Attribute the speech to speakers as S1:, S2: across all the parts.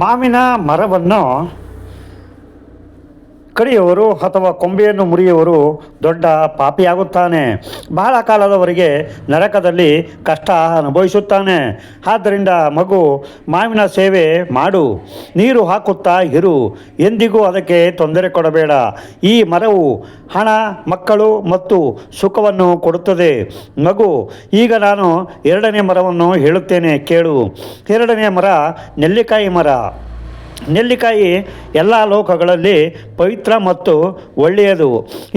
S1: ಮಾವಿನ ಮರವನ್ನು ಕಡಿಯುವವರು ಅಥವಾ ಕೊಂಬೆಯನ್ನು ಮುರಿಯುವವರು ದೊಡ್ಡ ಪಾಪಿಯಾಗುತ್ತಾನೆ. ಬಹಳ ಕಾಲದವರೆಗೆ ನರಕದಲ್ಲಿ ಕಷ್ಟ ಅನುಭವಿಸುತ್ತಾನೆ. ಆದ್ದರಿಂದ ಮಗು, ಮಾವಿನ ಸೇವೆ ಮಾಡು, ನೀರು ಹಾಕುತ್ತಾ ಇರು, ಎಂದಿಗೂ ಅದಕ್ಕೆ ತೊಂದರೆ ಕೊಡಬೇಡ. ಈ ಮರವು ಹಣ, ಮಕ್ಕಳು ಮತ್ತು ಸುಖವನ್ನು ಕೊಡುತ್ತದೆ. ಮಗು, ಈಗ ನಾನು ಎರಡನೇ ಮರವನ್ನು ಹೇಳುತ್ತೇನೆ, ಕೇಳು. ಎರಡನೇ ಮರ ನೆಲ್ಲಿಕಾಯಿ ಮರ. ನೆಲ್ಲಿಕಾಯಿ ಎಲ್ಲ ಲೋಕಗಳಲ್ಲಿ ಪವಿತ್ರ ಮತ್ತು ಒಳ್ಳೆಯದು.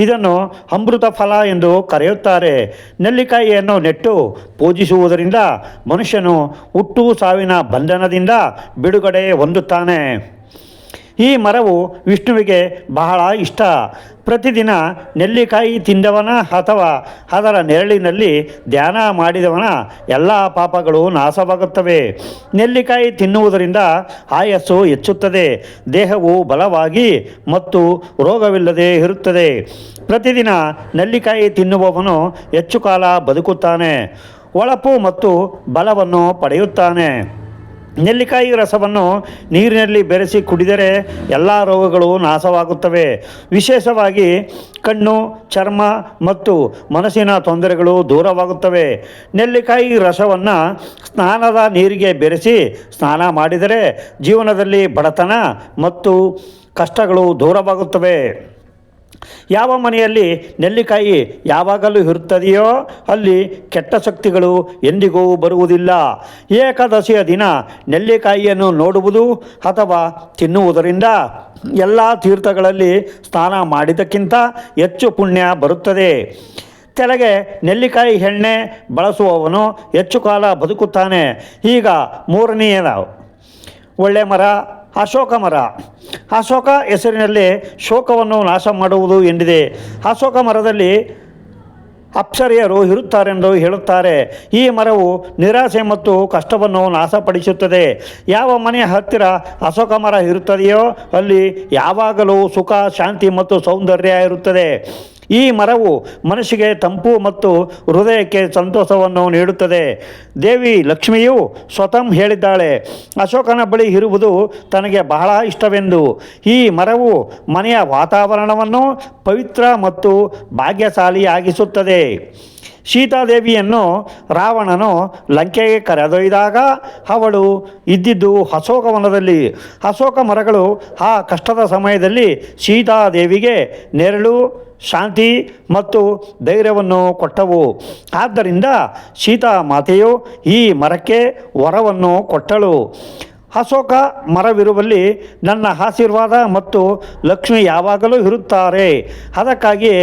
S1: ಇದನ್ನು ಅಮೃತ ಫಲ ಎಂದು ಕರೆಯುತ್ತಾರೆ. ನೆಲ್ಲಿಕಾಯಿಯನ್ನು ನೆಟ್ಟು ಪೂಜಿಸುವುದರಿಂದ ಮನುಷ್ಯನು ಹುಟ್ಟು ಸಾವಿನ ಬಂಧನದಿಂದ ಬಿಡುಗಡೆ ಹೊಂದುತ್ತಾನೆ. ಈ ಮರವು ವಿಷ್ಣುವಿಗೆ ಬಹಳ ಇಷ್ಟ. ಪ್ರತಿದಿನ ನೆಲ್ಲಿಕಾಯಿ ತಿಂದವನ ಅಥವಾ ಅದರ ನೆರಳಿನಲ್ಲಿ ಧ್ಯಾನ ಮಾಡಿದವನ ಎಲ್ಲ ಪಾಪಗಳು ನಾಶವಾಗುತ್ತವೆ. ನೆಲ್ಲಿಕಾಯಿ ತಿನ್ನುವುದರಿಂದ ಆಯಸ್ಸು ಹೆಚ್ಚುತ್ತದೆ, ದೇಹವು ಬಲವಾಗಿ ಮತ್ತು ರೋಗವಿಲ್ಲದೆ ಇರುತ್ತದೆ. ಪ್ರತಿದಿನ ನೆಲ್ಲಿಕಾಯಿ ತಿನ್ನುವವನು ಹೆಚ್ಚು ಕಾಲ ಬದುಕುತ್ತಾನೆ, ಹೊಳಪು ಮತ್ತು ಬಲವನ್ನು ಪಡೆಯುತ್ತಾನೆ. ನೆಲ್ಲಿಕಾಯಿ ರಸವನ್ನು ನೀರಿನಲ್ಲಿ ಬೆರೆಸಿ ಕುಡಿದರೆ ಎಲ್ಲ ರೋಗಗಳು ನಾಶವಾಗುತ್ತವೆ. ವಿಶೇಷವಾಗಿ ಕಣ್ಣು, ಚರ್ಮ ಮತ್ತು ಮನಸ್ಸಿನ ತೊಂದರೆಗಳು ದೂರವಾಗುತ್ತವೆ. ನೆಲ್ಲಿಕಾಯಿ ರಸವನ್ನು ಸ್ನಾನದ ನೀರಿಗೆ ಬೆರೆಸಿ ಸ್ನಾನ ಮಾಡಿದರೆ ಜೀವನದಲ್ಲಿ ಬಡತನ ಮತ್ತು ಕಷ್ಟಗಳು ದೂರವಾಗುತ್ತವೆ. ಯಾವ ಮನೆಯಲ್ಲಿ ನೆಲ್ಲಿಕಾಯಿ ಯಾವಾಗಲೂ ಇರುತ್ತದೆಯೋ ಅಲ್ಲಿ ಕೆಟ್ಟ ಶಕ್ತಿಗಳು ಎಂದಿಗೂ ಬರುವುದಿಲ್ಲ. ಏಕಾದಶಿಯ ದಿನ ನೆಲ್ಲಿಕಾಯಿಯನ್ನು ನೋಡುವುದು ಅಥವಾ ತಿನ್ನುವುದರಿಂದ ಎಲ್ಲ ತೀರ್ಥಗಳಲ್ಲಿ ಸ್ನಾನ ಮಾಡಿದ್ದಕ್ಕಿಂತ ಹೆಚ್ಚು ಪುಣ್ಯ ಬರುತ್ತದೆ. ತಲೆಗೆ ನೆಲ್ಲಿಕಾಯಿ ಎಣ್ಣೆ ಬಳಸುವವನು ಹೆಚ್ಚು ಕಾಲ ಬದುಕುತ್ತಾನೆ. ಈಗ ಮೂರನೆಯ ಒಳ್ಳೆಯ ಮರ ಅಶೋಕ ಮರ. ಅಶೋಕ ಹೆಸರಿನಲ್ಲಿ ಶೋಕವನ್ನು ನಾಶ ಮಾಡುವುದು ಎಂದಿದೆ. ಅಶೋಕ ಮರದಲ್ಲಿ ಅಪ್ಸರೆಯರು ಇರುತ್ತಾರೆಂದು ಹೇಳುತ್ತಾರೆ. ಈ ಮರವು ನಿರಾಸೆ ಮತ್ತು ಕಷ್ಟವನ್ನು ನಾಶಪಡಿಸುತ್ತದೆ. ಯಾವ ಮನೆಯ ಹತ್ತಿರ ಅಶೋಕ ಮರ ಇರುತ್ತದೆಯೋ ಅಲ್ಲಿ ಯಾವಾಗಲೂ ಸುಖ, ಶಾಂತಿ ಮತ್ತು ಸೌಂದರ್ಯ ಇರುತ್ತದೆ. ಈ ಮರವು ಮನಸ್ಸಿಗೆ ತಂಪು ಮತ್ತು ಹೃದಯಕ್ಕೆ ಸಂತೋಷವನ್ನು ನೀಡುತ್ತದೆ. ದೇವಿ ಲಕ್ಷ್ಮಿಯು ಸ್ವತಃ ಹೇಳಿದ್ದಾಳೆ, ಅಶೋಕನ ಬಳಿ ಇರುವುದು ತನಗೆ ಬಹಳ ಇಷ್ಟವೆಂದು. ಈ ಮರವು ಮನೆಯ ವಾತಾವರಣವನ್ನು ಪವಿತ್ರ ಮತ್ತು ಭಾಗ್ಯಶಾಲಿಯಾಗಿಸುತ್ತದೆ. ಸೀತಾದೇವಿಯನ್ನು ರಾವಣನು ಲಂಕೆಗೆ ಕರೆದೊಯ್ದಾಗ ಅವಳು ಇದ್ದಿದ್ದು ಅಶೋಕವನದಲ್ಲಿ. ಅಶೋಕ ಮರಗಳು ಆ ಕಷ್ಟದ ಸಮಯದಲ್ಲಿ ಸೀತಾದೇವಿಗೆ ನೆರಳು, ಶಾಂತಿ ಮತ್ತು ಧೈರ್ಯವನ್ನು ಕೊಟ್ಟವು. ಆದ್ದರಿಂದ ಸೀತಾ ಮಾತೆಯು ಈ ಮರಕ್ಕೆ ವರವನ್ನು ಕೊಟ್ಟಳು. ಅಶೋಕ ಮರವಿರುವಲ್ಲಿ ನನ್ನ ಆಶೀರ್ವಾದ ಮತ್ತು ಲಕ್ಷ್ಮಿ ಯಾವಾಗಲೂ ಇರುತ್ತಾರೆ. ಅದಕ್ಕಾಗಿ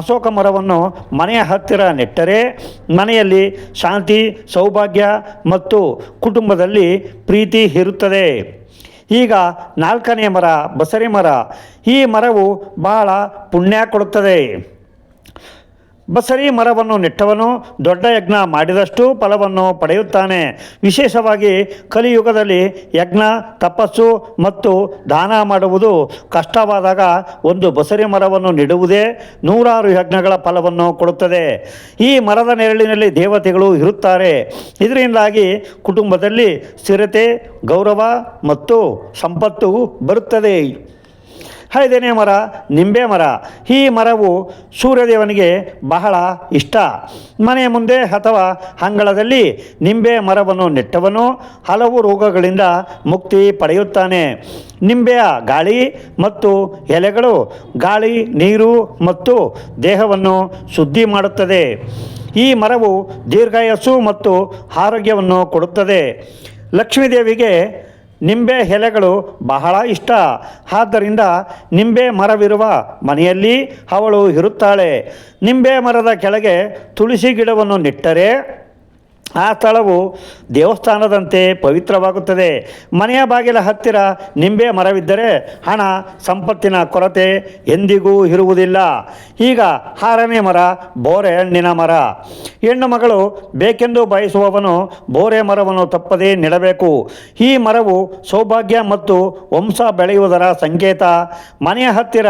S1: ಅಶೋಕ ಮರವನ್ನು ಮನೆಯ ಹತ್ತಿರ ನೆಟ್ಟರೆ ಮನೆಯಲ್ಲಿ ಶಾಂತಿ, ಸೌಭಾಗ್ಯ ಮತ್ತು ಕುಟುಂಬದಲ್ಲಿ ಪ್ರೀತಿ ಇರುತ್ತದೆ. ಈಗ ನಾಲ್ಕನೇ ಮರ ಬಸರಿ ಮರ. ಈ ಮರವು ಬಹಳ ಪುಣ್ಯ ಕೊಡುತ್ತದೆ. ಬಸರಿ ಮರವನ್ನು ನೆಟ್ಟವನು ದೊಡ್ಡ ಯಜ್ಞ ಮಾಡಿದಷ್ಟು ಫಲವನ್ನು ಪಡೆಯುತ್ತಾನೆ. ವಿಶೇಷವಾಗಿ ಕಲಿಯುಗದಲ್ಲಿ ಯಜ್ಞ, ತಪಸ್ಸು ಮತ್ತು ದಾನ ಮಾಡುವುದು ಕಷ್ಟವಾದಾಗ ಒಂದು ಬಸರಿ ಮರವನ್ನು ನೆಡುವುದೇ ನೂರಾರು ಯಜ್ಞಗಳ ಫಲವನ್ನು ಕೊಡುತ್ತದೆ. ಈ ಮರದ ನೆರಳಿನಲ್ಲಿ ದೇವತೆಗಳು ಇರುತ್ತಾರೆ. ಇದರಿಂದಾಗಿ ಕುಟುಂಬದಲ್ಲಿ ಸ್ಥಿರತೆ, ಗೌರವ ಮತ್ತು ಸಂಪತ್ತು ಬರುತ್ತದೆ. 5ನೇ ಮರ ನಿಂಬೆ ಮರ. ಈ ಮರವು ಸೂರ್ಯದೇವನಿಗೆ ಬಹಳ ಇಷ್ಟ. ಮನೆಯ ಮುಂದೆ ಅಥವಾ ಅಂಗಳದಲ್ಲಿ ನಿಂಬೆ ಮರವನ್ನು ನೆಟ್ಟವನು ಹಲವು ರೋಗಗಳಿಂದ ಮುಕ್ತಿ ಪಡೆಯುತ್ತಾನೆ. ನಿಂಬೆಯ ಗಾಳಿ ಮತ್ತು ಎಲೆಗಳು ಗಾಳಿ, ನೀರು ಮತ್ತು ದೇಹವನ್ನು ಶುದ್ಧಿ ಮಾಡುತ್ತದೆ. ಈ ಮರವು ದೀರ್ಘಾಯಸ್ಸು ಮತ್ತು ಆರೋಗ್ಯವನ್ನು ಕೊಡುತ್ತದೆ. ಲಕ್ಷ್ಮೀದೇವಿಗೆ ನಿಂಬೆ ಎಲೆಗಳು ಬಹಳ ಇಷ್ಟ. ಆದ್ದರಿಂದ ನಿಂಬೆ ಮರವಿರುವ ಮನೆಯಲ್ಲಿ ಅವಳು ಇರುತ್ತಾಳೆ. ನಿಂಬೆ ಮರದ ಕೆಳಗೆ ತುಳಸಿ ಗಿಡವನ್ನು ನೆಟ್ಟರೆ ಆ ಸ್ಥಳವು ದೇವಸ್ಥಾನದಂತೆ ಪವಿತ್ರವಾಗುತ್ತದೆ. ಮನೆಯ ಬಾಗಿಲ ಹತ್ತಿರ ನಿಂಬೆ ಮರವಿದ್ದರೆ ಹಣ, ಸಂಪತ್ತಿನ ಕೊರತೆ ಎಂದಿಗೂ ಇರುವುದಿಲ್ಲ. ಈಗ 6ನೇ ಮರ ಬೋರೆ ಹಣ್ಣಿನ ಮರ. ಹೆಣ್ಣು ಮಗಳು ಬೇಕೆಂದು ಬಯಸುವವನು ಬೋರೆ ಮರವನ್ನು ತಪ್ಪದೇ ನೆಡಬೇಕು. ಈ ಮರವು ಸೌಭಾಗ್ಯ ಮತ್ತು ವಂಶ ಬೆಳೆಯುವುದರ ಸಂಕೇತ. ಮನೆಯ ಹತ್ತಿರ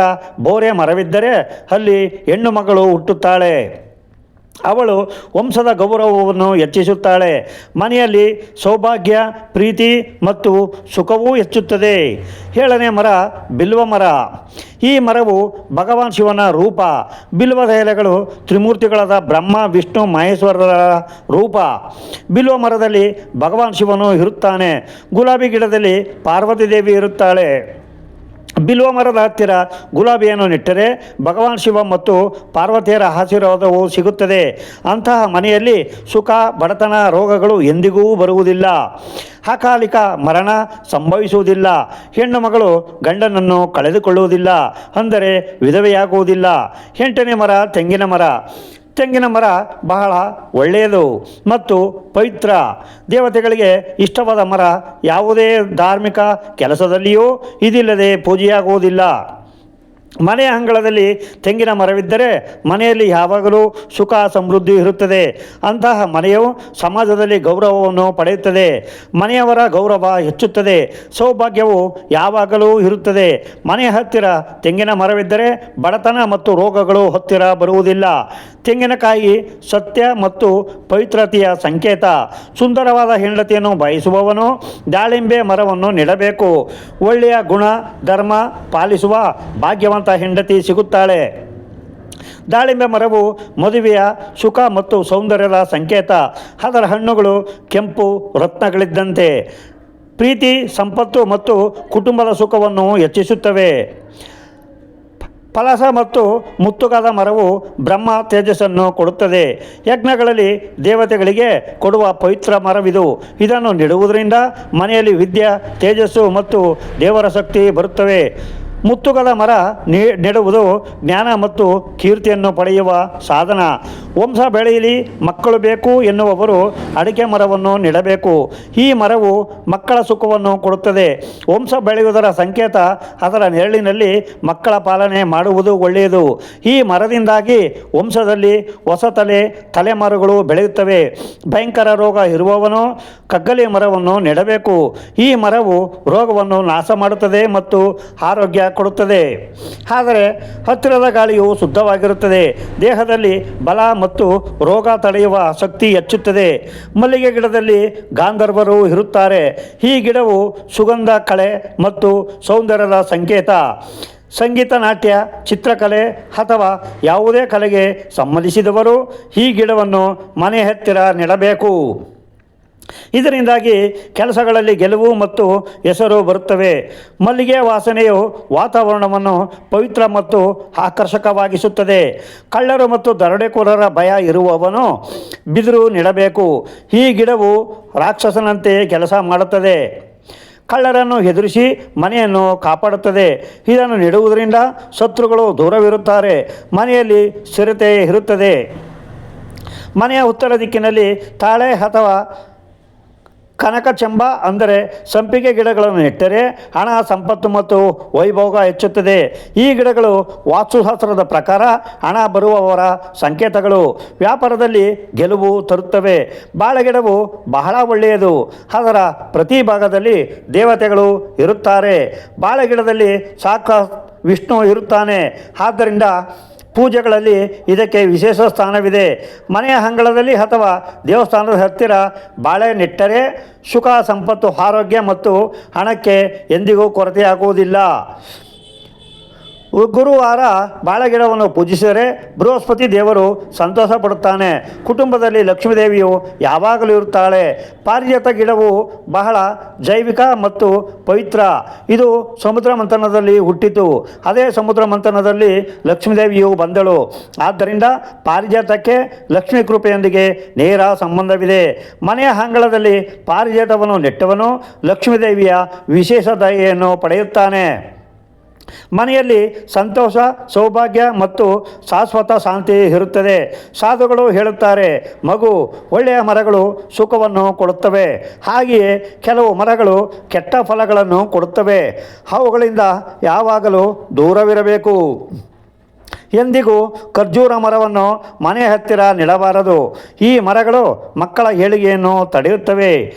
S1: ಬೋರೆ ಮರವಿದ್ದರೆ ಅಲ್ಲಿ ಹೆಣ್ಣು ಮಗಳು ಹುಟ್ಟುತ್ತಾಳೆ. ಅವಳು ವಂಶದ ಗೌರವವನ್ನು ಹೆಚ್ಚಿಸುತ್ತಾಳೆ. ಮನೆಯಲ್ಲಿ ಸೌಭಾಗ್ಯ, ಪ್ರೀತಿ ಮತ್ತು ಸುಖವೂ ಹೆಚ್ಚುತ್ತದೆ. 7ನೇ ಮರ ಬಿಲ್ವ ಮರ. ಈ ಮರವು ಭಗವಾನ್ ಶಿವನ ರೂಪ. ಬಿಲ್ವದ ಎಲೆಗಳು ತ್ರಿಮೂರ್ತಿಗಳಾದ ಬ್ರಹ್ಮ, ವಿಷ್ಣು, ಮಹೇಶ್ವರರ ರೂಪ. ಬಿಲ್ವ ಮರದಲ್ಲಿ ಭಗವಾನ್ ಶಿವನು ಇರುತ್ತಾನೆ. ಗುಲಾಬಿ ಗಿಡದಲ್ಲಿ ಪಾರ್ವತಿ ದೇವಿ ಇರುತ್ತಾಳೆ. ಬಿಲ್ವ ಮರದ ಹತ್ತಿರ ಗುಲಾಬಿಯನ್ನು ನೆಟ್ಟರೆ ಭಗವಾನ್ ಶಿವ ಮತ್ತು ಪಾರ್ವತಿಯರ ಆಶೀರ್ವಾದವು ಸಿಗುತ್ತದೆ. ಅಂತಹ ಮನೆಯಲ್ಲಿ ಸುಖ, ಬಡತನ, ರೋಗಗಳು ಎಂದಿಗೂ ಬರುವುದಿಲ್ಲ. ಅಕಾಲಿಕ ಮರಣ ಸಂಭವಿಸುವುದಿಲ್ಲ. ಹೆಣ್ಣು ಮಗಳು ಗಂಡನನ್ನು ಕಳೆದುಕೊಳ್ಳುವುದಿಲ್ಲ, ಅಂದರೆ ವಿಧವೆಯಾಗುವುದಿಲ್ಲ. 8ನೇ ಮರ ತೆಂಗಿನ ಮರ. ತೆಂಗಿನ ಮರ ಬಹಳ ಒಳ್ಳೆಯದು ಮತ್ತು ಪವಿತ್ರ. ದೇವತೆಗಳಿಗೆ ಇಷ್ಟವಾದ ಮರ. ಯಾವುದೇ ಧಾರ್ಮಿಕ ಕೆಲಸದಲ್ಲಿಯೂ ಇದಿಲ್ಲದೆ ಪೂಜೆಯಾಗುವುದಿಲ್ಲ. ಮನೆಯ ಅಂಗಳದಲ್ಲಿ ತೆಂಗಿನ ಮರವಿದ್ದರೆ ಮನೆಯಲ್ಲಿ ಯಾವಾಗಲೂ ಸುಖ, ಸಮೃದ್ಧಿ ಇರುತ್ತದೆ. ಅಂತಹ ಮನೆಯು ಸಮಾಜದಲ್ಲಿ ಗೌರವವನ್ನು ಪಡೆಯುತ್ತದೆ. ಮನೆಯವರ ಗೌರವ ಹೆಚ್ಚುತ್ತದೆ. ಸೌಭಾಗ್ಯವು ಯಾವಾಗಲೂ ಇರುತ್ತದೆ. ಮನೆಯ ಹತ್ತಿರ ತೆಂಗಿನ ಮರವಿದ್ದರೆ ಬಡತನ ಮತ್ತು ರೋಗಗಳು ಹತ್ತಿರ ಬರುವುದಿಲ್ಲ. ತೆಂಗಿನಕಾಯಿ ಸತ್ಯ ಮತ್ತು ಪವಿತ್ರತೆಯ ಸಂಕೇತ. ಸುಂದರವಾದ ಹೆಂಡತಿಯನ್ನು ಬಯಸುವವನು ದಾಳಿಂಬೆ ಮರವನ್ನು ನೆಡಬೇಕು. ಒಳ್ಳೆಯ ಗುಣ, ಧರ್ಮ ಪಾಲಿಸುವ ಭಾಗ್ಯವಂತ ಹೆಂಡತಿ ಸಿಗುತ್ತಾಳೆ. ದಾಳಿಂಬೆ ಮರವು ಮದುವೆಯ ಸುಖ ಮತ್ತು ಸೌಂದರ್ಯದ ಸಂಕೇತ. ಅದರ ಹಣ್ಣುಗಳು ಕೆಂಪು ರತ್ನಗಳಿದ್ದಂತೆ ಪ್ರೀತಿ, ಸಂಪತ್ತು ಮತ್ತು ಕುಟುಂಬದ ಸುಖವನ್ನು ಹೆಚ್ಚಿಸುತ್ತವೆ. ಪಲಸ ಮತ್ತು ಮುತ್ತುಗಾದ ಮರವು ಬ್ರಹ್ಮ ತೇಜಸ್ಸನ್ನು ಕೊಡುತ್ತದೆ. ಯಜ್ಞಗಳಲ್ಲಿ ದೇವತೆಗಳಿಗೆ ಕೊಡುವ ಪವಿತ್ರ ಮರವಿದು. ಇದನ್ನು ನೆಡುವುದರಿಂದ ಮನೆಯಲ್ಲಿ ವಿದ್ಯೆ, ತೇಜಸ್ಸು ಮತ್ತು ದೇವರ ಶಕ್ತಿ ಬರುತ್ತವೆ. ಮುತ್ತುಗದ ಮರ ನೆಡುವುದು ಜ್ಞಾನ ಮತ್ತು ಕೀರ್ತಿಯನ್ನು ಪಡೆಯುವ ಸಾಧನ. ವಂಶ ಬೆಳೆಯಲಿ, ಮಕ್ಕಳು ಬೇಕು ಎನ್ನುವವರು ಅಡಿಕೆ ಮರವನ್ನು ನೆಡಬೇಕು. ಈ ಮರವು ಮಕ್ಕಳ ಸುಖವನ್ನು ಕೊಡುತ್ತದೆ. ವಂಶ ಬೆಳೆಯುವುದರ ಸಂಕೇತ. ಅದರ ನೆರಳಿನಲ್ಲಿ ಮಕ್ಕಳ ಪಾಲನೆ ಮಾಡುವುದು ಒಳ್ಳೆಯದು. ಈ ಮರದಿಂದಾಗಿ ವಂಶದಲ್ಲಿ ಹೊಸ ತಲೆಮಾರುಗಳು ಬೆಳೆಯುತ್ತವೆ. ಭಯಂಕರ ರೋಗ ಇರುವವನು ಕಗ್ಗಲಿ ಮರವನ್ನು ನೆಡಬೇಕು. ಈ ಮರವು ರೋಗವನ್ನು ನಾಶ ಮಾಡುತ್ತದೆ ಮತ್ತು ಆರೋಗ್ಯ ಕೊಡುತ್ತದೆ. ಆದರೆ ಹತ್ತಿರದ ಗಾಳಿಯು ಶುದ್ಧವಾಗಿರುತ್ತದೆ. ದೇಹದಲ್ಲಿ ಬಲ ಮತ್ತು ರೋಗ ತಡೆಯುವ ಶಕ್ತಿ ಹೆಚ್ಚುತ್ತದೆ. ಮಲ್ಲಿಗೆ ಗಿಡದಲ್ಲಿ ಗಾಂಧರ್ವರು ಇರುತ್ತಾರೆ. ಈ ಗಿಡವು ಸುಗಂಧ, ಕಳೆ ಮತ್ತು ಸೌಂದರ್ಯದ ಸಂಕೇತ. ಸಂಗೀತ, ನಾಟ್ಯ, ಚಿತ್ರಕಲೆ ಅಥವಾ ಯಾವುದೇ ಕಲೆಗೆ ಸಂಬಂಧಿಸಿದವರು ಈ ಗಿಡವನ್ನು ಮನೆ ಹತ್ತಿರ ನೆಡಬೇಕು. ಇದರಿಂದಾಗಿ ಕೆಲಸಗಳಲ್ಲಿ ಗೆಲುವು ಮತ್ತು ಹೆಸರು ಬರುತ್ತವೆ. ಮಲ್ಲಿಗೆ ವಾಸನೆಯು ವಾತಾವರಣವನ್ನು ಪವಿತ್ರ ಮತ್ತು ಆಕರ್ಷಕವಾಗಿಸುತ್ತದೆ. ಕಳ್ಳರು ಮತ್ತು ದರೋಡೆಕೋರರ ಭಯ ಇರುವವನು ಬಿದಿರು ನೆಡಬೇಕು. ಈ ಗಿಡವು ರಾಕ್ಷಸನಂತೆ ಕೆಲಸ ಮಾಡುತ್ತದೆ. ಕಳ್ಳರನ್ನು ಎದುರಿಸಿ ಮನೆಯನ್ನು ಕಾಪಾಡುತ್ತದೆ. ಇದನ್ನು ನೆಡುವುದರಿಂದ ಶತ್ರುಗಳು ದೂರವಿರುತ್ತಾರೆ. ಮನೆಯಲ್ಲಿ ಸ್ಥಿರತೆ ಇರುತ್ತದೆ. ಮನೆಯ ಉತ್ತರ ದಿಕ್ಕಿನಲ್ಲಿ ತಾಳೆ ಅಥವಾ ಕನಕಚಂಬ ಅಂದರೆ ಸಂಪಿಗೆ ಗಿಡಗಳನ್ನು ನೆಟ್ಟರೆ ಹಣ, ಸಂಪತ್ತು ಮತ್ತು ವೈಭೋಗ ಹೆಚ್ಚುತ್ತದೆ. ಈ ಗಿಡಗಳು ವಾಸ್ತುಶಾಸ್ತ್ರದ ಪ್ರಕಾರ ಹಣ ಬರುವವರ ಸಂಕೇತಗಳು. ವ್ಯಾಪಾರದಲ್ಲಿ ಗೆಲುವು ತರುತ್ತವೆ. ಬಾಳೆಗಿಡವು ಬಹಳ ಒಳ್ಳೆಯದು. ಅದರ ಪ್ರತಿ ಭಾಗದಲ್ಲಿ ದೇವತೆಗಳು ಇರುತ್ತಾರೆ. ಬಾಳೆಗಿಡದಲ್ಲಿ ಸಾಕ್ಷಾತ್ ವಿಷ್ಣು ಇರುತ್ತಾನೆ. ಆದ್ದರಿಂದ ಪೂಜೆಗಳಲ್ಲಿ ಇದಕ್ಕೆ ವಿಶೇಷ ಸ್ಥಾನವಿದೆ. ಮನೆಯ ಅಂಗಳದಲ್ಲಿ ಅಥವಾ ದೇವಸ್ಥಾನದ ಹತ್ತಿರ ಬಾಳೆ ನೆಟ್ಟರೆ ಸುಖ, ಸಂಪತ್ತು, ಆರೋಗ್ಯ ಮತ್ತು ಹಣಕ್ಕೆ ಎಂದಿಗೂ ಕೊರತೆಯಾಗುವುದಿಲ್ಲ. ಗುರುವಾರ ಬಾಳೆಗಿಡವನ್ನು ಪೂಜಿಸಿದರೆ ಬೃಹಸ್ಪತಿ ದೇವರು ಸಂತೋಷ ಪಡುತ್ತಾನೆ. ಕುಟುಂಬದಲ್ಲಿ ಲಕ್ಷ್ಮೀದೇವಿಯು ಯಾವಾಗಲೂ ಇರುತ್ತಾಳೆ. ಪಾರಿಜಾತ ಗಿಡವು ಬಹಳ ಜೈವಿಕ ಮತ್ತು ಪವಿತ್ರ. ಇದು ಸಮುದ್ರ ಮಂಥನದಲ್ಲಿ ಹುಟ್ಟಿತು. ಅದೇ ಸಮುದ್ರ ಮಂಥನದಲ್ಲಿ ಲಕ್ಷ್ಮೀದೇವಿಯು ಬಂದಳು. ಆದ್ದರಿಂದ ಪಾರಿಜಾತಕ್ಕೆ ಲಕ್ಷ್ಮೀ ಕೃಪೆಯೊಂದಿಗೆ ನೇರ ಸಂಬಂಧವಿದೆ. ಮನೆಯ ಅಂಗಳದಲ್ಲಿ ಪಾರಿಜಾತವನ್ನು ನೆಟ್ಟವನು ಲಕ್ಷ್ಮೀದೇವಿಯ ವಿಶೇಷ ದಯೆಯನ್ನು ಪಡೆಯುತ್ತಾನೆ. ಮನೆಯಲ್ಲಿ ಸಂತೋಷ, ಸೌಭಾಗ್ಯ ಮತ್ತು ಶಾಶ್ವತ ಶಾಂತಿ ಇರುತ್ತದೆ. ಸಾಧುಗಳು ಹೇಳುತ್ತಾರೆ, ಮಗು, ಒಳ್ಳೆಯ ಮರಗಳು ಸುಖವನ್ನು ಕೊಡುತ್ತವೆ. ಹಾಗೆಯೇ ಕೆಲವು ಮರಗಳು ಕೆಟ್ಟ ಫಲಗಳನ್ನು ಕೊಡುತ್ತವೆ. ಅವುಗಳಿಂದ ಯಾವಾಗಲೂ ದೂರವಿರಬೇಕು. ಎಂದಿಗೂ ಖರ್ಜೂರ ಮರವನ್ನು ಮನೆ ಹತ್ತಿರ ನೆಡಬಾರದು. ಈ ಮರಗಳು ಮಕ್ಕಳ ಏಳಿಗೆಯನ್ನು ತಡೆಯುತ್ತವೆ.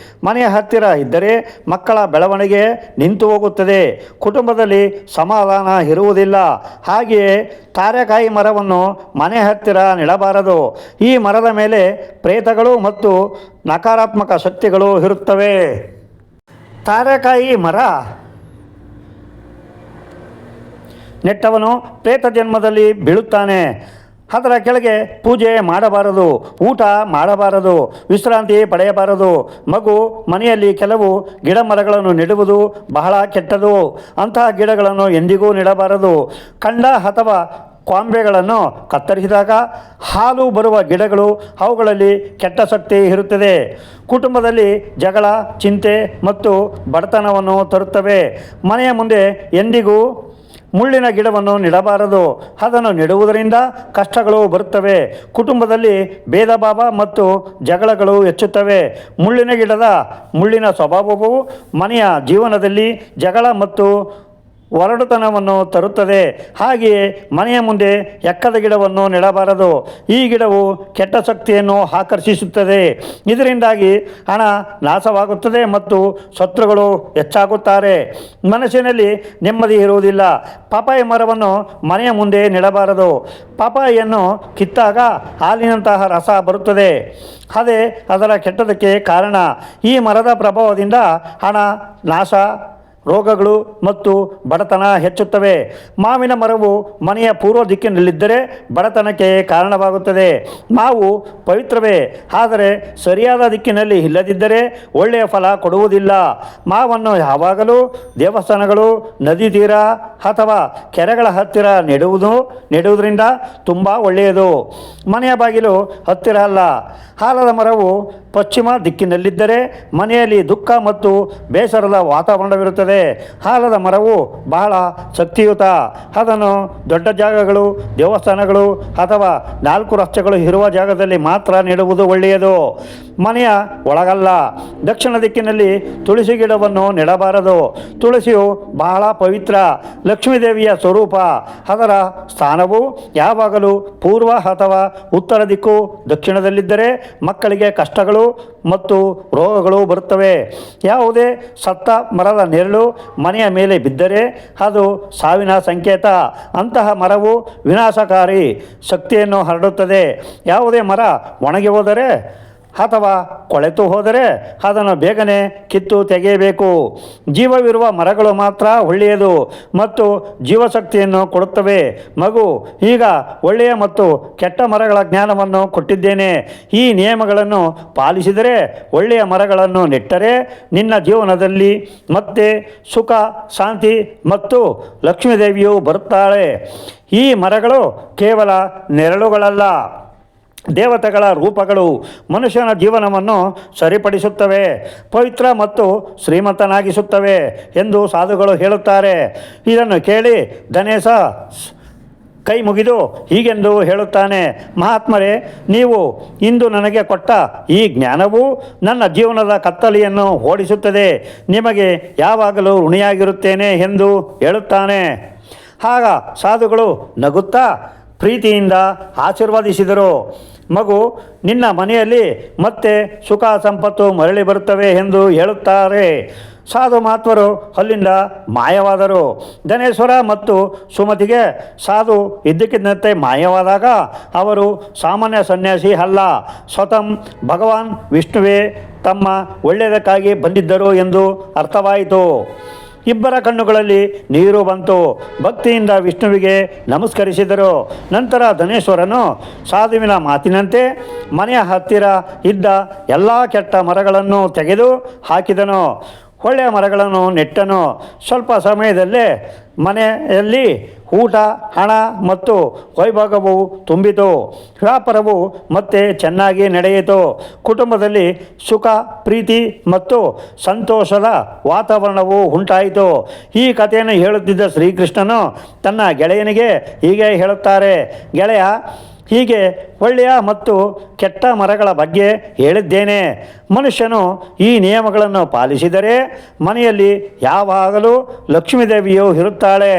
S1: ಮನೆಯ ಹತ್ತಿರ ಇದ್ದರೆ ಮಕ್ಕಳ ಬೆಳವಣಿಗೆ ನಿಂತು ಹೋಗುತ್ತದೆ, ಕುಟುಂಬದಲ್ಲಿ ಸಮಾಧಾನ ಇರುವುದಿಲ್ಲ. ಹಾಗೆಯೇ ತಾರೆಕಾಯಿ ಮರವನ್ನು ಮನೆ ಹತ್ತಿರ ನೆಡಬಾರದು. ಈ ಮರದ ಮೇಲೆ ಪ್ರೇತಗಳು ಮತ್ತು ನಕಾರಾತ್ಮಕ ಶಕ್ತಿಗಳು ಇರುತ್ತವೆ. ತಾರೆಕಾಯಿ ಮರ ನೆಟ್ಟವನು ಪ್ರೇತ ಜನ್ಮದಲ್ಲಿ ಬೀಳುತ್ತಾನೆ. ಅದರ ಕೆಳಗೆ ಪೂಜೆ ಮಾಡಬಾರದು, ಊಟ ಮಾಡಬಾರದು, ವಿಶ್ರಾಂತಿ ಪಡೆಯಬಾರದು. ಮಗು ಮನೆಯಲ್ಲಿ ಕೆಲವು ಗಿಡ ಮರಗಳನ್ನು ನೆಡುವುದು ಬಹಳ ಕೆಟ್ಟದು. ಅಂತಹ ಗಿಡಗಳನ್ನು ಎಂದಿಗೂ ನೆಡಬಾರದು. ಕಂಡ ಅಥವಾ ಕೊಂಬೆಗಳನ್ನು ಕತ್ತರಿಸಿದಾಗ ಹಾಲು ಬರುವ ಗಿಡಗಳು, ಅವುಗಳಲ್ಲಿ ಕೆಟ್ಟ ಶಕ್ತಿ ಇರುತ್ತದೆ. ಕುಟುಂಬದಲ್ಲಿ ಜಗಳ, ಚಿಂತೆ ಮತ್ತು ಬಡತನವನ್ನು ತರುತ್ತವೆ. ಮನೆಯ ಮುಂದೆ ಎಂದಿಗೂ ಮುಳ್ಳಿನ ಗಿಡವನ್ನು ನೆಡಬಾರದು. ಅದನ್ನು ನೆಡುವುದರಿಂದ ಕಷ್ಟಗಳು ಬರುತ್ತವೆ. ಕುಟುಂಬದಲ್ಲಿ ಭೇದ ಭಾವ ಮತ್ತು ಜಗಳಗಳು ಹೆಚ್ಚುತ್ತವೆ. ಮುಳ್ಳಿನ ಸ್ವಭಾವವು ಮನೆಯ ಜೀವನದಲ್ಲಿ ಜಗಳ ಮತ್ತು ಒರಡುತನವನ್ನು ತರುತ್ತದೆ. ಹಾಗೆಯೇ ಮನೆಯ ಮುಂದೆ ಎಕ್ಕದ ಗಿಡವನ್ನು ನೆಡಬಾರದು. ಈ ಗಿಡವು ಕೆಟ್ಟ ಶಕ್ತಿಯನ್ನು ಆಕರ್ಷಿಸುತ್ತದೆ. ಇದರಿಂದಾಗಿ ಹಣ ನಾಶವಾಗುತ್ತದೆ ಮತ್ತು ಶತ್ರುಗಳು ಹೆಚ್ಚಾಗುತ್ತಾರೆ. ಮನಸ್ಸಿನಲ್ಲಿ ನೆಮ್ಮದಿ ಇರುವುದಿಲ್ಲ. ಪಪಾಯಿ ಮರವನ್ನು ಮನೆಯ ಮುಂದೆ ನೆಡಬಾರದು. ಪಪಾಯಿಯನ್ನು ಕಿತ್ತಾಗ ಹಾಲಿನಂತಹ ರಸ ಬರುತ್ತದೆ. ಅದೇ ಅದರ ಕೆಟ್ಟದಕ್ಕೆ ಕಾರಣ. ಈ ಮರದ ಪ್ರಭಾವದಿಂದ ಹಣ ನಾಶ, ರೋಗಗಳು ಮತ್ತು ಬಡತನ ಹೆಚ್ಚುತ್ತವೆ. ಮಾವಿನ ಮರವು ಮನೆಯ ಪೂರ್ವ ದಿಕ್ಕಿನಲ್ಲಿದ್ದರೆ ಬಡತನಕ್ಕೆ ಕಾರಣವಾಗುತ್ತದೆ. ಮಾವು ಪವಿತ್ರವೇ, ಆದರೆ ಸರಿಯಾದ ದಿಕ್ಕಿನಲ್ಲಿ ಇಲ್ಲದಿದ್ದರೆ ಒಳ್ಳೆಯ ಫಲ ಕೊಡುವುದಿಲ್ಲ. ಮಾವನ್ನು ಯಾವಾಗಲೂ ದೇವಸ್ಥಾನಗಳು, ನದಿ ತೀರ ಅಥವಾ ಕೆರೆಗಳ ಹತ್ತಿರ ನೆಡುವುದರಿಂದ ತುಂಬ ಒಳ್ಳೆಯದು. ಮನೆಯ ಬಾಗಿಲು ಹತ್ತಿರ ಅಲ್ಲ. ಆಲದ ಮರವು ಪಶ್ಚಿಮ ದಿಕ್ಕಿನಲ್ಲಿದ್ದರೆ ಮನೆಯಲ್ಲಿ ದುಃಖ ಮತ್ತು ಬೇಸರದ ವಾತಾವರಣವಿರುತ್ತದೆ. ಆಲದ ಮರವು ಬಹಳ ಶಕ್ತಿಯುತ. ಅದನ್ನು ದೊಡ್ಡ ಜಾಗಗಳು, ದೇವಸ್ಥಾನಗಳು ಅಥವಾ 4 ರಸ್ತೆಗಳು ಇರುವ ಜಾಗದಲ್ಲಿ ಮಾತ್ರ ನೆಡುವುದು ಒಳ್ಳೆಯದು. ಮನೆಯ ಒಳಗಲ್ಲ. ದಕ್ಷಿಣ ದಿಕ್ಕಿನಲ್ಲಿ ತುಳಸಿ ಗಿಡವನ್ನು ನೆಡಬಾರದು. ತುಳಸಿಯು ಬಹಳ ಪವಿತ್ರ, ಲಕ್ಷ್ಮೀದೇವಿಯ ಸ್ವರೂಪ. ಅದರ ಸ್ಥಾನವು ಯಾವಾಗಲೂ ಪೂರ್ವ ಅಥವಾ ಉತ್ತರ ದಿಕ್ಕು. ದಕ್ಷಿಣದಲ್ಲಿದ್ದರೆ ಮಕ್ಕಳಿಗೆ ಕಷ್ಟಗಳು ಮತ್ತು ರೋಗಗಳು ಬರುತ್ತವೆ. ಯಾವುದೇ ಸತ್ತ ಮರದ ನೆರಳು ಮನೆಯ ಮೇಲೆ ಬಿದ್ದರೆ ಅದು ಸಾವಿನ ಸಂಕೇತ. ಅಂತಹ ಮರವು ವಿನಾಶಕಾರಿ ಶಕ್ತಿಯನ್ನು ಹರಡುತ್ತದೆ. ಯಾವುದೇ ಮರ ಒಣಗಿ ಹೋದರೆ ಅಥವಾ ಕೊಳೆತು ಹೋದರೆ ಅದನ್ನು ಬೇಗನೆ ಕಿತ್ತು ತೆಗೆಯಬೇಕು. ಜೀವವಿರುವ ಮರಗಳು ಮಾತ್ರ ಒಳ್ಳೆಯದು ಮತ್ತು ಜೀವಶಕ್ತಿಯನ್ನು ಕೊಡುತ್ತವೆ. ಮಗು, ಈಗ ಒಳ್ಳೆಯ ಮತ್ತು ಕೆಟ್ಟ ಮರಗಳ ಜ್ಞಾನವನ್ನು ಕೊಟ್ಟಿದ್ದೇನೆ. ಈ ನಿಯಮಗಳನ್ನು ಪಾಲಿಸಿದರೆ, ಒಳ್ಳೆಯ ಮರಗಳನ್ನು ನೆಟ್ಟರೆ ನಿನ್ನ ಜೀವನದಲ್ಲಿ ಮತ್ತೆ ಸುಖ, ಶಾಂತಿ ಮತ್ತು ಲಕ್ಷ್ಮೀದೇವಿಯು ಬರುತ್ತಾಳೆ. ಈ ಮರಗಳು ಕೇವಲ ನೆರಳುಗಳಲ್ಲ, ದೇವತೆಗಳ ರೂಪಗಳು. ಮನುಷ್ಯನ ಜೀವನವನ್ನು ಸರಿಪಡಿಸುತ್ತವೆ, ಪವಿತ್ರ ಮತ್ತು ಶ್ರೀಮಂತನಾಗಿಸುತ್ತವೆ ಎಂದು ಸಾಧುಗಳು ಹೇಳುತ್ತಾರೆ. ಇದನ್ನು ಕೇಳಿ ಗಣೇಶ ಕೈ ಮುಗಿದು ಹೀಗೆಂದು ಹೇಳುತ್ತಾನೆ: ಮಹಾತ್ಮರೇ, ನೀವು ಇಂದು ನನಗೆ ಕೊಟ್ಟ ಈ ಜ್ಞಾನವು ನನ್ನ ಜೀವನದ ಕತ್ತಲೆಯನ್ನು ಓಡಿಸುತ್ತದೆ. ನಿಮಗೆ ಯಾವಾಗಲೂ ಋಣಿಯಾಗಿರುತ್ತೇನೆ ಎಂದು ಹೇಳುತ್ತಾನೆ. ಆಗ ಸಾಧುಗಳು ನಗುತ್ತಾ ಪ್ರೀತಿಯಿಂದ ಆಶೀರ್ವದಿಸಿದರು. ಮಗು, ನಿನ್ನ ಮನೆಯಲ್ಲಿ ಮತ್ತೆ ಸುಖ ಸಂಪತ್ತು ಮರಳಿ ಬರುತ್ತವೆ ಎಂದು ಹೇಳುತ್ತಾರೆ. ಸಾಧು ಮಹಾತ್ಮರು ಅಲ್ಲಿಂದ ಮಾಯವಾದರು. ಧನೇಶ್ವರ ಮತ್ತು ಸುಮತಿಗೆ ಸಾಧು ಇದ್ದಕ್ಕಿದ್ದಂತೆ ಮಾಯವಾದಾಗ ಅವರು ಸಾಮಾನ್ಯ ಸನ್ಯಾಸಿ ಅಲ್ಲ, ಸ್ವತಃ ಭಗವಾನ್ ವಿಷ್ಣುವೇ ತಮ್ಮ ಒಳ್ಳೆಯದಕ್ಕಾಗಿ ಬಂದಿದ್ದರು ಎಂದು ಅರ್ಥವಾಯಿತು. ಇಬ್ಬರ ಕಣ್ಣುಗಳಲ್ಲಿ ನೀರು ಬಂತು. ಭಕ್ತಿಯಿಂದ ವಿಷ್ಣುವಿಗೆ ನಮಸ್ಕರಿಸಿದರು. ನಂತರ ಧನೇಶ್ವರನು ಸಾಧುವಿನ ಮಾತಿನಂತೆ ಮನೆಯ ಹತ್ತಿರ ಇದ್ದ ಎಲ್ಲ ಕೆಟ್ಟ ಮರಗಳನ್ನು ತೆಗೆದು ಹಾಕಿದನು, ಒಳ್ಳೆಯ ಮರಗಳನ್ನು ನೆಟ್ಟನು. ಸ್ವಲ್ಪ ಸಮಯದಲ್ಲೇ ಮನೆಯಲ್ಲಿ ಊಟ, ಹಣ ಮತ್ತು ವೈಭೋಗವು ತುಂಬಿತು. ವ್ಯಾಪಾರವು ಮತ್ತೆ ಚೆನ್ನಾಗಿ ನಡೆಯಿತು. ಕುಟುಂಬದಲ್ಲಿ ಸುಖ, ಪ್ರೀತಿ ಮತ್ತು ಸಂತೋಷದ ವಾತಾವರಣವು ಉಂಟಾಯಿತು. ಈ ಕಥೆಯನ್ನು ಹೇಳುತ್ತಿದ್ದ ಶ್ರೀಕೃಷ್ಣನು ತನ್ನ ಗೆಳೆಯನಿಗೆ ಹೀಗೆ ಹೇಳುತ್ತಾರೆ: ಗೆಳೆಯ, ಹೀಗೆ ಒಳ್ಳೆಯ ಮತ್ತು ಕೆಟ್ಟ ಮರಗಳ ಬಗ್ಗೆ ಹೇಳಿದ್ದೇನೆ. ಮನುಷ್ಯನು ಈ ನಿಯಮಗಳನ್ನು ಪಾಲಿಸಿದರೆ ಮನೆಯಲ್ಲಿ ಯಾವಾಗಲೂ ಲಕ್ಷ್ಮೀದೇವಿಯು ಇರುತ್ತಾಳೆ.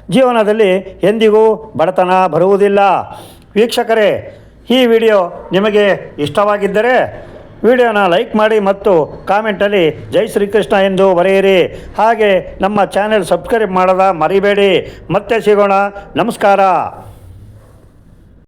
S1: ಜೀವನದಲ್ಲಿ ಎಂದಿಗೂ ಬಡತನ ಬರುವುದಿಲ್ಲ. ವೀಕ್ಷಕರೇ, ಈ ವಿಡಿಯೋ ನಿಮಗೆ ಇಷ್ಟವಾಗಿದ್ದರೆ ವಿಡಿಯೋನ ಲೈಕ್ ಮಾಡಿ ಮತ್ತು ಕಾಮೆಂಟಲ್ಲಿ ಜೈ ಶ್ರೀಕೃಷ್ಣ ಎಂದು ಬರೆಯಿರಿ. ಹಾಗೆ ನಮ್ಮ ಚಾನೆಲ್ ಸಬ್ಸ್ಕ್ರೈಬ್ ಮಾಡದ ಮರಿಬೇಡಿ. ಮತ್ತೆ ಸಿಗೋಣ. ನಮಸ್ಕಾರ.